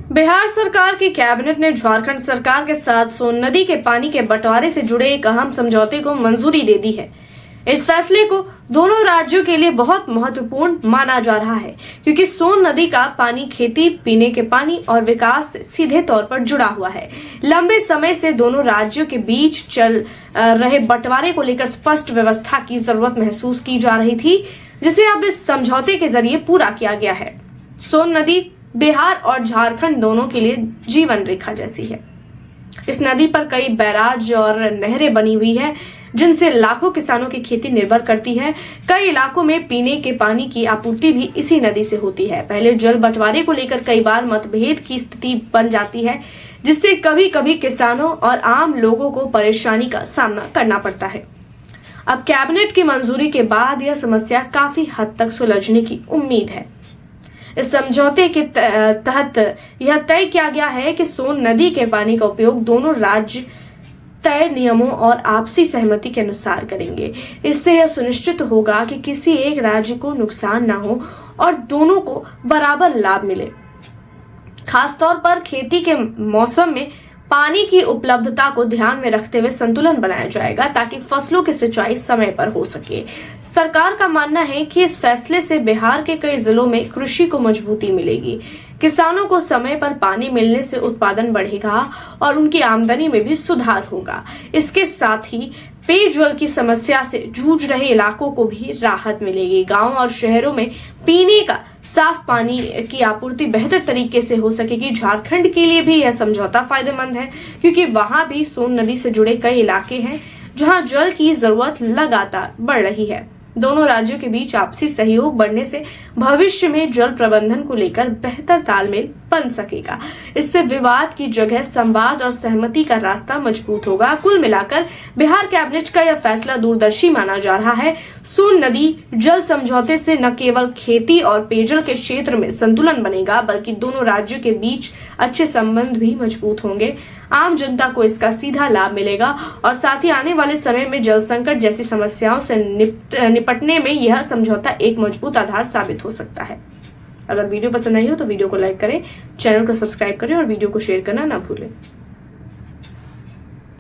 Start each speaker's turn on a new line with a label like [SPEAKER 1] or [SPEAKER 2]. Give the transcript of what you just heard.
[SPEAKER 1] बिहार सरकार की कैबिनेट ने झारखंड सरकार के साथ सोन नदी के पानी के बंटवारे से जुड़े एक अहम समझौते को मंजूरी दे दी है। इस फैसले को दोनों राज्यों के लिए बहुत महत्वपूर्ण माना जा रहा है, क्योंकि सोन नदी का पानी खेती, पीने के पानी और विकास से सीधे तौर पर जुड़ा हुआ है। लंबे समय से दोनों राज्यों के बीच चल रहे बंटवारे को लेकर स्पष्ट व्यवस्था की जरूरत महसूस की जा रही थी, जिसे अब इस समझौते के जरिए पूरा किया गया है। सोन नदी बिहार और झारखंड दोनों के लिए जीवन रेखा जैसी है। इस नदी पर कई बैराज और नहरें बनी हुई है, जिनसे लाखों किसानों की खेती निर्भर करती है। कई इलाकों में पीने के पानी की आपूर्ति भी इसी नदी से होती है। पहले जल बंटवारे को लेकर कई बार मतभेद की स्थिति बन जाती है, जिससे कभी कभी किसानों और आम लोगों को परेशानी का सामना करना पड़ता है। अब कैबिनेट की मंजूरी के बाद यह समस्या काफी हद तक सुलझने की उम्मीद है। इस समझौते के तहत यह तय किया गया है कि सोन नदी के पानी का उपयोग दोनों राज्य तय नियमों और आपसी सहमति के अनुसार करेंगे। इससे यह सुनिश्चित होगा कि किसी एक राज्य को नुकसान न हो और दोनों को बराबर लाभ मिले। खासतौर पर खेती के मौसम में पानी की उपलब्धता को ध्यान में रखते हुए संतुलन बनाया जाएगा, ताकि फसलों की सिंचाई समय पर हो सके। सरकार का मानना है कि इस फैसले से बिहार के कई जिलों में कृषि को मजबूती मिलेगी। किसानों को समय पर पानी मिलने से उत्पादन बढ़ेगा और उनकी आमदनी में भी सुधार होगा। इसके साथ ही पेयजल की समस्या से जूझ रहे इलाकों को भी राहत मिलेगी। गांव और शहरों में पीने का साफ पानी की आपूर्ति बेहतर तरीके से हो सकेगी। झारखंड के लिए भी यह समझौता फायदेमंद है, क्योंकि वहां भी सोन नदी से जुड़े कई इलाके हैं जहां जल की जरूरत लगातार बढ़ रही है। दोनों राज्यों के बीच आपसी सहयोग बढ़ने से भविष्य में जल प्रबंधन को लेकर बेहतर तालमेल बन सकेगा। इससे विवाद की जगह संवाद और सहमति का रास्ता मजबूत होगा। कुल मिलाकर बिहार कैबिनेट का यह फैसला दूरदर्शी माना जा रहा है। सोन नदी जल समझौते से न केवल खेती और पेयजल के क्षेत्र में संतुलन बनेगा, बल्कि दोनों राज्यों के बीच अच्छे संबंध भी मजबूत होंगे। आम जनता को इसका सीधा लाभ मिलेगा और साथ ही आने वाले समय में जल संकट जैसी समस्याओं से निपटने में यह समझौता एक मजबूत आधार साबित हो सकता है। अगर वीडियो पसंद आई हो तो वीडियो को लाइक करें, चैनल को सब्सक्राइब करें और वीडियो को शेयर करना ना भूलें।